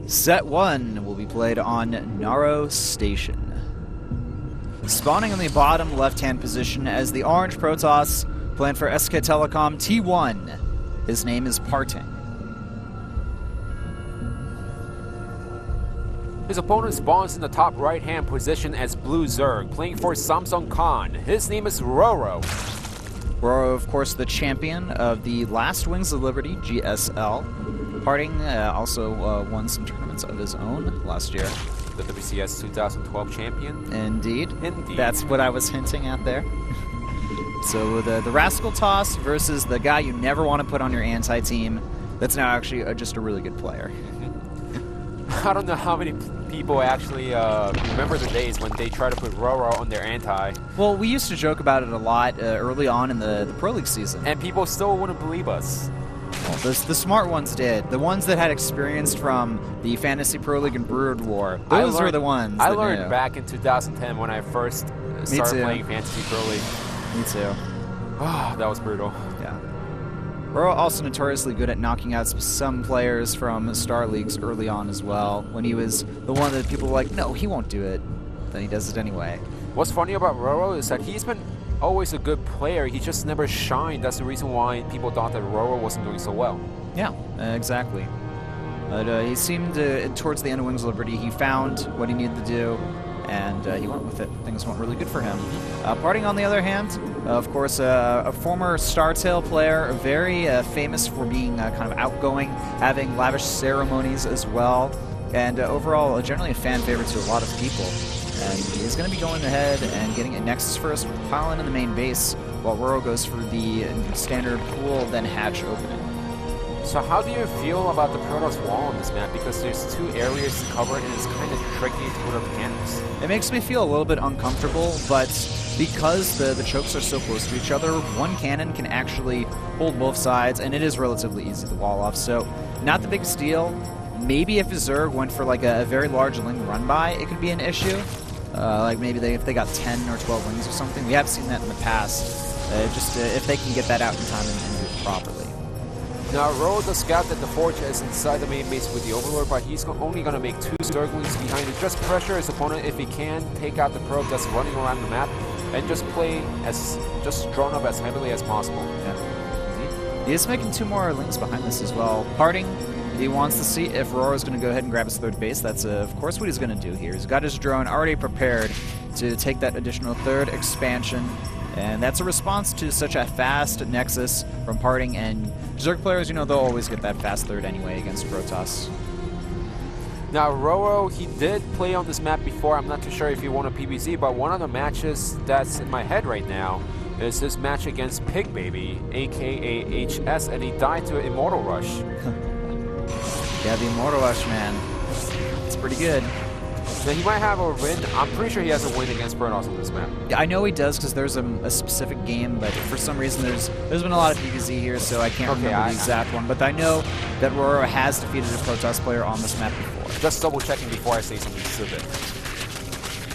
Set 1 will be played on Naro Station. Spawning in the bottom left-hand position as the orange Protoss playing for SK Telecom T1. His name is Parting. His opponent spawns in the top right-hand position as Blue Zerg, playing for Samsung Khan. His name is rOrO. rOrO, of course, the champion of the last Wings of Liberty, GSL. Parting also won some tournaments of his own last year. The WCS 2012 champion? Indeed. Indeed. That's what I was hinting at there. So the Rascal Toss versus the guy you never want to put on your anti-team that's now actually just a really good player. I don't know how many people actually remember the days when they try to put rOrO on their anti. Well, we used to joke about it a lot early on in the Pro League season. And people still wouldn't believe us. Well, the smart ones did. The ones that had experience from the Fantasy Pro League and Brood War. Those were the ones I that learned knew. back in 2010 when I first started playing Fantasy Pro League. Me too. Oh, that was brutal. Yeah. rOrO also notoriously good at knocking out some players from Star Leagues early on as well. When he was the one that people were like, no, he won't do it. Then he does it anyway. What's funny about rOrO is that he's been always a good player. He just never shined. That's the reason why people thought that rOrO wasn't doing so well. Yeah, exactly. But he seemed towards the end of Wings of Liberty, he found what he needed to do, and he went with it. Things went really good for him. Parting, on the other hand, of course, a former StarTale player, very famous for being kind of outgoing, having lavish ceremonies as well, and overall generally a fan favorite to a lot of people. And he's going to be going ahead and getting a Nexus first, piling in the main base, while rOrO goes for the standard pool, then hatch opening. So how do you feel about the Protoss wall on this map? Because there's two areas to cover and it's kind of tricky to put up cannons. It makes me feel a little bit uncomfortable, but because the chokes are so close to each other, one cannon can actually hold both sides, and it is relatively easy to wall off. So not the biggest deal. Maybe if Zerg went for like a very large Ling run-by, it could be an issue. Like maybe if they got 10 or 12 Lings or something. We have seen that in the past. If they can get that out in time and do it properly. Now, rOrO does scout that the Forge is inside the main base with the Overlord, but he's only going to make 2 Zerglings behind it. Just pressure his opponent if he can, take out the probe that's running around the map, and just play just drawn up as heavily as possible. Yeah. He is making 2 more Lings behind this as well. Parting, he wants to see if rOrO is going to go ahead and grab his 3rd base. That's, of course, what he's going to do here. He's got his drone already prepared to take that additional 3rd expansion. And that's a response to such a fast Nexus from Parting, and Zerg players, you know, they'll always get that fast 3rd anyway against Protoss. Now, rOrO, he did play on this map before. I'm not too sure if he won a PvZ, but one of the matches that's in my head right now is this match against Pig Baby, aka HS, and he died to an Immortal Rush. Yeah, the Immortal Rush, man. It's pretty good. So he might have a win. I'm pretty sure he has a win against Protoss on this map. Yeah, I know he does because there's a specific game, but for some reason there's been a lot of PvZ here, so I can't remember the exact one. But I know that rOrO has defeated a Protoss player on this map before. Just double checking before I say something stupid.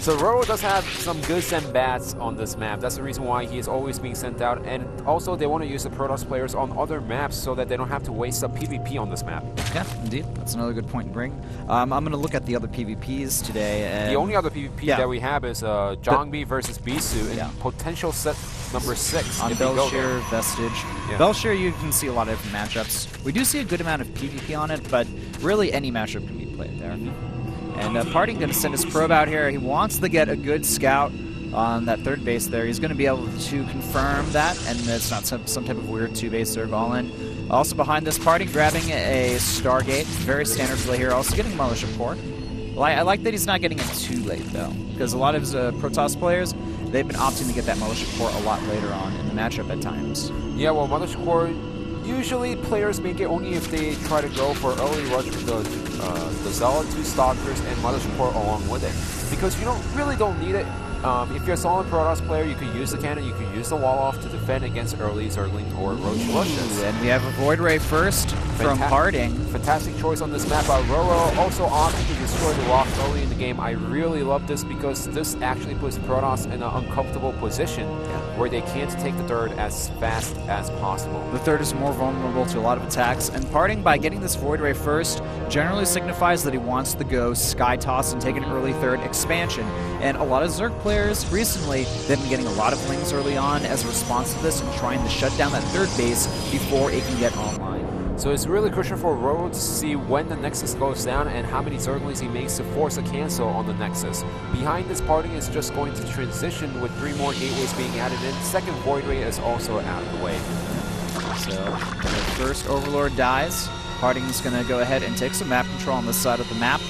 So rOrO does have some goods and bads on this map. That's the reason why he is always being sent out. And also they want to use the Protoss players on other maps so that they don't have to waste up PvP on this map. Yeah, indeed. That's another good point to bring. I'm going to look at the other PvPs today. And the only other PvP that we have is Zhongbi versus Bisu in potential set number 6. On Belshir, Vestige. Yeah. Belshir, you can see a lot of different matchups. We do see a good amount of PvP on it, but really any matchup can be played there. And Parting going to send his probe out here. He wants to get a good scout on that 3rd base there. He's going to be able to confirm that, and it's not some type of weird 2-base Zerg all-in. Also behind this, Parting grabbing a Stargate. Very standard play here. Also getting Militia Core. Well, I like that he's not getting it too late, though, because a lot of his Protoss players, they've been opting to get that Militia Core a lot later on in the matchup at times. Yeah, well, Militia Core, usually players make it only if they try to go for early rush with the Zealot 2 Stalkers and Militia Core along with it. Because you really don't need it if you're a solid Protoss player, you could use the cannon, you could use the wall off to defend against early Zergling or Roach rushes. And we have a Void Ray first from Harding. Fantastic choice on this map by rOrO. Also opting to destroy the rock early in the game. I really love this because this actually puts Protoss in an uncomfortable position where they can't take the third as fast as possible. The third is more vulnerable to a lot of attacks, and Harding, by getting this Void Ray first, generally signifies that he wants to go Sky Toss and take an early third expansion. And a lot of Zerg players recently, they've been getting a lot of lings early on as a response to this and trying to shut down that third base before it can get online. So it's really crucial for rOrO to see when the Nexus goes down and how many Zerglings he makes to force a cancel on the Nexus. Behind this, Harding is just going to transition with 3 more gateways being added in. Second Void Ray is also out of the way. So the first Overlord dies. Harding's going to go ahead and take some map control on this side of the map.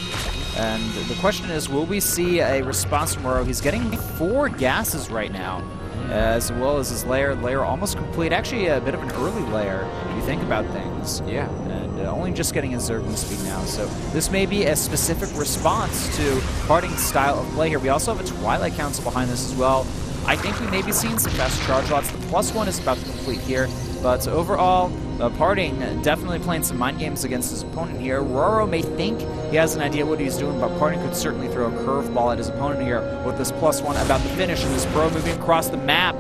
And the question is, will we see a response from rOrO? He's getting 4 gases right now, as well as his lair. Lair almost complete. Actually, a bit of an early lair, if you think about things. Yeah. And only just getting his Zergling speed now. So this may be a specific response to Harding's style of play here. We also have a Twilight Council behind this as well. I think we may be seeing some fast charge lots. The +1 is about to complete here. But overall, Harding definitely playing some mind games against his opponent here. rOrO may think he has an idea what he's doing, but Harding could certainly throw a curveball at his opponent here with this +1 about to finish, and this Bro moving across the map.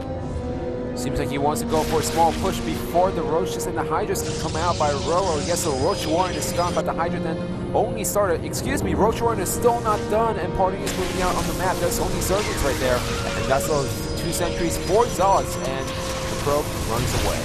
Seems like he wants to go for a small push before the Roaches and the Hydras can come out by rOrO. Yes, the Roach Warren is done, but the Hydra then only started. Excuse me, Roach Warren is still not done, and Harding is moving out on the map. There's only Zerglings right there, and that's those 2 sentries, 4 Zealots, and the Probe runs away.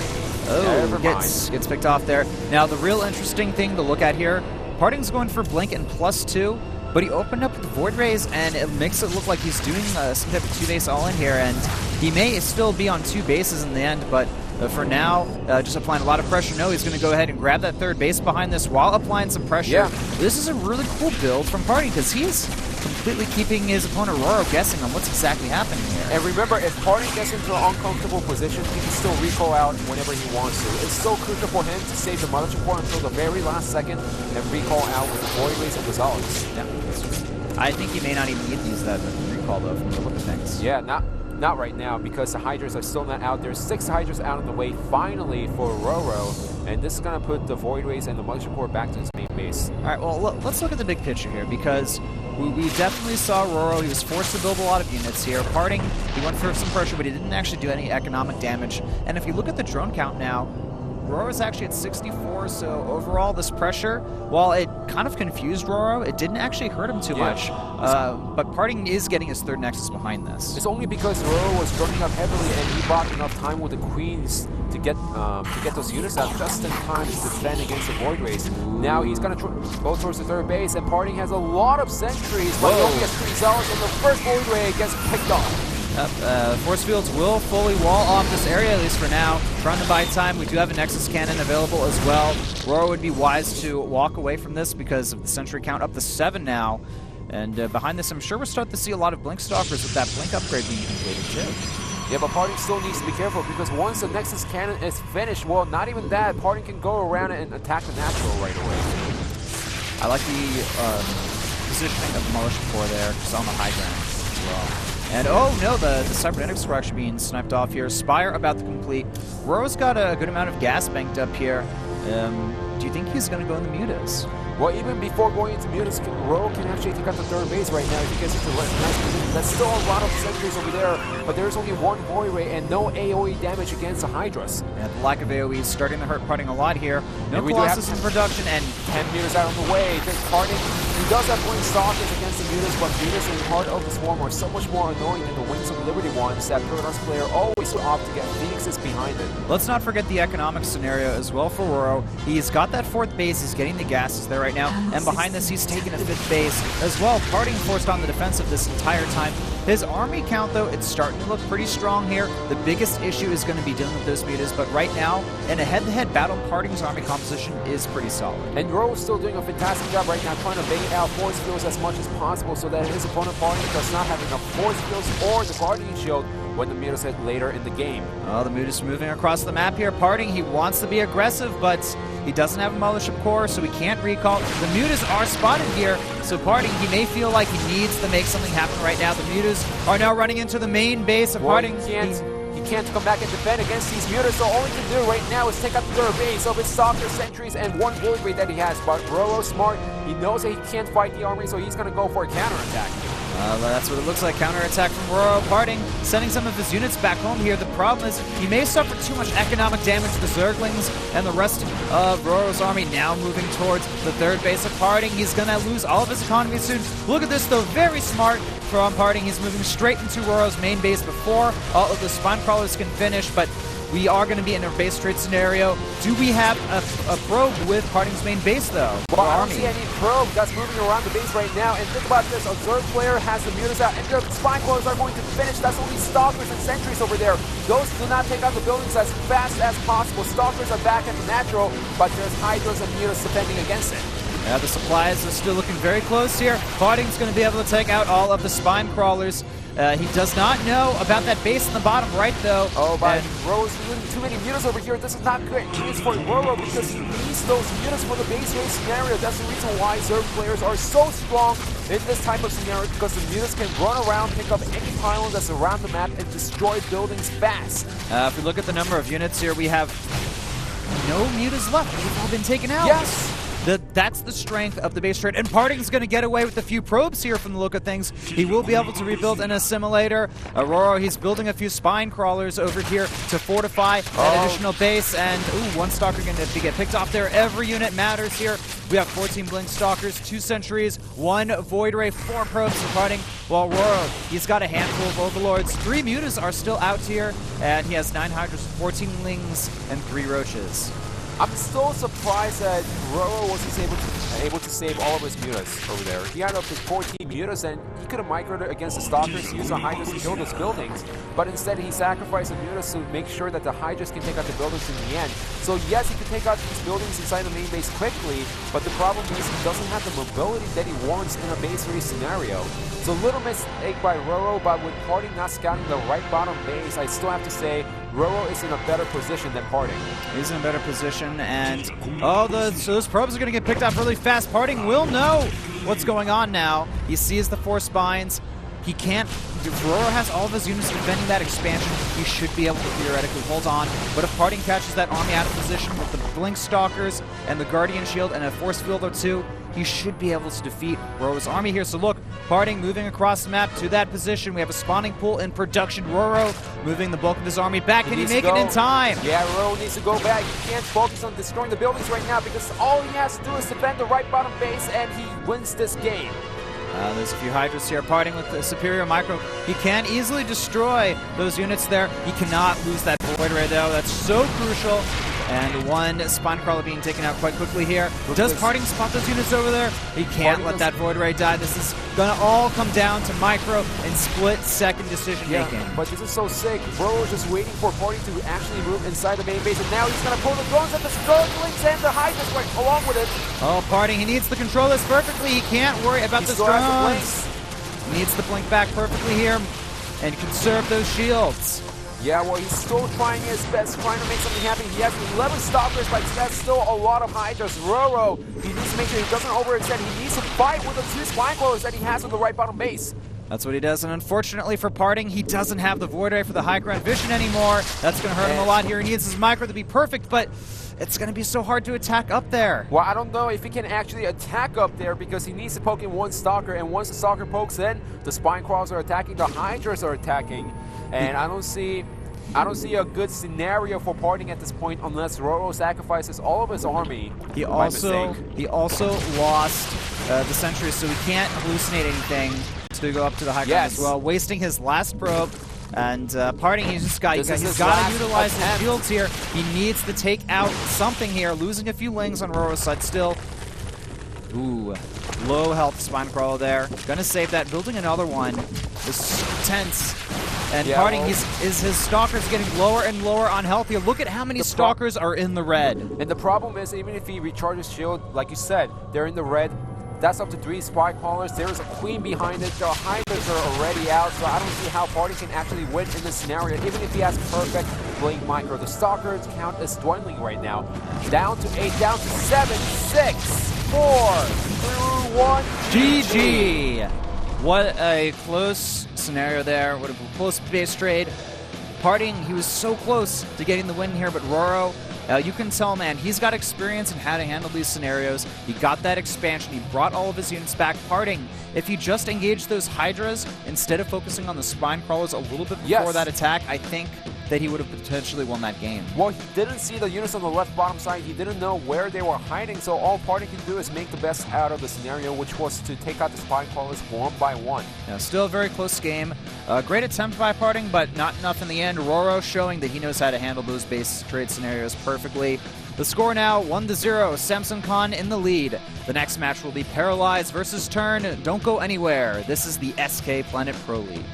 Oh, gets picked off there. Now, the real interesting thing to look at here, Harding's going for Blink and +2, but he opened up with the Void Rays, and it makes it look like he's doing some type of 2-base all-in here, and he may still be on 2 bases in the end, but for now, just applying a lot of pressure. No, he's going to go ahead and grab that third base behind this while applying some pressure. Yeah. This is a really cool build from Harding, because he's completely keeping his opponent rOrO guessing on what's exactly happening here. And remember, if Harding gets into an uncomfortable position, he can still recall out whenever he wants to. It's so crucial for him to save the Mothership Core until the very last second and recall out with the Void Rays and the Zealots. Yeah. I think he may not even need these that recall, though, from the look of things. Yeah, not right now, because the Hydras are still not out. There's 6 Hydras out on the way, finally, for rOrO. And this is going to put the Void Rays and the Mothership Core back to its main base. All right, well, let's look at the big picture here, because we definitely saw rOrO. He was forced to build a lot of units here. Harding, he went for some pressure, but he didn't actually do any economic damage. And if you look at the drone count now, rOrO is actually at 64, so overall this pressure, while it kind of confused rOrO, it didn't actually hurt him too much. But Harding is getting his third Nexus behind this. It's only because rOrO was droning up heavily and he bought enough time with the Queens to get those units out just in time to defend against the Void Rays. Now he's going to go towards the third base, and Harding has a lot of sentries, but he only has 3 Zealots, and the first Void Ray gets picked off. Force fields will fully wall off this area, at least for now. Trying to buy time. We do have a Nexus cannon available as well. rOrO would be wise to walk away from this because of the sentry count up to 7 now. And behind this, I'm sure we're starting to see a lot of Blink Stalkers with that Blink upgrade being completed too. Yeah, but Harding still needs to be careful, because once the Nexus cannon is finished, well, not even that, Harding can go around and attack the natural right away. I like the positioning of the Mothership Core there, just on the high ground as well. And oh no, the cybernetics were actually being sniped off here. Spire about to complete. rOrO's got a good amount of gas banked up here. Do you think he's going to go in the mutas? Well, even before going into mutas, rOrO can actually take out the third base right now if he gets into a nice position. That's still a lot of sentries over there, but there's only 1 Void Ray and no AoE damage against the Hydras. Yeah, the lack of AoE is starting to hurt Harding a lot here. No Colossus in production, and 10 meters out on the way. Harding, he does have Blink Stalkers against the mutas, but mutas in Heart of the Swarm are so much more annoying than the Wings of Liberty ones that Protoss player always opt to get Phoenixes behind it. Let's not forget the economic scenario as well for rOrO. He's got that 4th base, he's getting the gases there right now, and behind this he's taking a 5th base as well. Harding forced on the defensive this entire time. His army count, though, it's starting to look pretty strong here. The biggest issue is going to be dealing with those mutas, but right now, in a head-to-head battle, Harding's army composition is pretty solid. And rOrO is still doing a fantastic job right now, trying to bait out force fields as much as possible so that his opponent Harding does not have enough force fields or the Guardian Shield when the mutas hit later in the game. Oh, the mutas moving across the map here. Harding, he wants to be aggressive, but He doesn't have a Mothership Core, so he can't recall. The Mutas are spotted here, so Parting, he may feel like he needs to make something happen right now. The Mutas are now running into the main base of Parting. He can't come back and defend against these Mutas, so all he can do right now is take out their base of his Stalker Sentries and one Void Ray that he has. But rOrO smart, he knows that he can't fight the army, so he's going to go for a counterattack. That's what it looks like. Counterattack from rOrO. Parting, sending some of his units back home here. The problem is he may suffer too much economic damage to the Zerglings and the rest of rOrO's army now moving towards the third base of Parting. He's going to lose all of his economy soon. Look at this, though. Very smart from Parting. He's moving straight into rOrO's main base before all of the Spine Crawlers can finish, but we are going to be in a base trade scenario. Do we have a probe with Parting's main base, though? Well, I don't see any probe that's moving around the base right now. And think about this. A Zerg player has the Mutas out, and the Spine Crawlers are going to finish. That's only Stalkers and Sentries over there. Those do not take out the buildings as fast as possible. Stalkers are back at the natural, but there's Hydras and Mutas defending against it. Yeah, the supplies are still looking very close here. Parting's going to be able to take out all of the Spine Crawlers. He does not know about that base in the bottom right, though. Oh, but rOrO's doing too many Mutas over here. This is not good news for rOrO because he needs those Mutas for the base race scenario. That's the reason why Zerg players are so strong in this type of scenario, because the Mutas can run around, pick up any pylon that's around the map, and destroy buildings fast. If we look at the number of units here, we have no Mutas left. They've all been taken out. Yes! That's the strength of the base trade. And Parting's going to get away with a few probes here from the look of things. He will be able to rebuild an assimilator. rOrO, he's building a few Spine Crawlers over here to fortify an additional base. And, one Stalker going to get picked off there. Every unit matters here. We have 14 Blink Stalkers, 2 Sentries, 1 Void Ray, 4 probes for Parting. While rOrO, he's got a handful of Overlords. 3 Mutas are still out here. And he has 9 Hydras, 14 Lings, and 3 Roaches. I'm still surprised that rOrO was able to save all of his Mutas over there. He had up to 14 Mutas, and he could have microed against the Stalkers, used the Hydras to kill those buildings, but instead he sacrificed the Mutas to make sure that the Hydras can take out the buildings in the end. So yes, he can take out these buildings inside the main base quickly, but the problem is he doesn't have the mobility that he wants in a base race scenario. It's a little mistake by rOrO, but with Parting not scouting the right bottom base, I still have to say rOrO is in a better position than Parting. He's in a better position, and so those probes are going to get picked up really fast. Parting will know what's going on now. He sees the 4 spines. He can't. rOrO has all of his units defending that expansion. He should be able to theoretically hold on. But if Parting catches that army out of position with the Blink Stalkers and the Guardian Shield and a Force Field or 2, he should be able to defeat rOrO's army here. So look, Parting moving across the map to that position. We have a spawning pool in production. rOrO moving the bulk of his army back. Can he make it in time? Yeah, rOrO needs to go back. He can't focus on destroying the buildings right now because all he has to do is defend the right bottom base, and he wins this game. There's a few Hydras here. Parting with the superior micro. He can easily destroy those units there. He cannot lose that Void Ray, though. That's so crucial. And 1 Spine Crawler being taken out quite quickly here. Does Parting spot those units over there? He can't let that Void Ray die. This is going to all come down to micro and split-second decision-making. Yeah, but this is so sick. rOrO is just waiting for Parting to actually move inside the main base, and now he's going to pull the drones at the Zerglings and the Hydras right along with it. Oh, Parting, he needs to control this perfectly. He can't worry about the drones. He needs to blink back perfectly here and conserve those shields. Yeah, well, he's still trying his best, trying to make something happen. He has 11 Stalkers, but that's still a lot of Hydras. rOrO, he needs to make sure he doesn't overextend. He needs to fight with the 2 Spine Crawlers that he has on the right bottom base. That's what he does, and unfortunately for Parting, he doesn't have the Void Ray for the high ground vision anymore. That's going to hurt him a lot here. He needs his micro to be perfect, but it's going to be so hard to attack up there. Well, I don't know if he can actually attack up there because he needs to poke in 1 Stalker, and once the Stalker pokes in, the Spine Crawlers are attacking, the Hydras are attacking, and I don't see a good scenario for Parting at this point unless rOrO sacrifices all of his army. He also lost the sentries, so he can't hallucinate anything to go up to the high ground as well, wasting his last probe. And Parting, he's got to utilize his shields here. He needs to take out something here, losing a few Lings on rOrO's side still. Ooh, low health Spine Crawler there. Gonna save that, building another one. Is tense. And Parting, his Stalkers getting lower and lower on health here. Look at how many Stalkers are in the red. And the problem is, even if he recharges shield, like you said, they're in the red. That's up to 3 spy callers. There is a queen behind it. The Hydras are already out, so I don't see how Party can actually win in this scenario, even if he has perfect blink micro. The Stalker's count is dwindling right now. Down to 8, down to 7, 6, 4, 3, 1. GG! What a close scenario there. What a close base trade. Parting, he was so close to getting the win here, but rOrO, you can tell, man, he's got experience in how to handle these scenarios. He got that expansion. He brought all of his units back. Parting, if he just engaged those Hydras instead of focusing on the spine crawlers a little bit before that attack, I think that he would have potentially won that game. Well, he didn't see the units on the left bottom side. He didn't know where they were hiding, so all Party can do is make the best out of the scenario, which was to take out the spine crawlers one by one. Yeah, still a very close game. Great attempt by Parting, but not enough in the end. rOrO showing that he knows how to handle those base trade scenarios perfectly. The score now 1-0, Samson Khan in the lead. The next match will be Paralyzed versus Turn. Don't go anywhere. This is the SK Planet Pro League.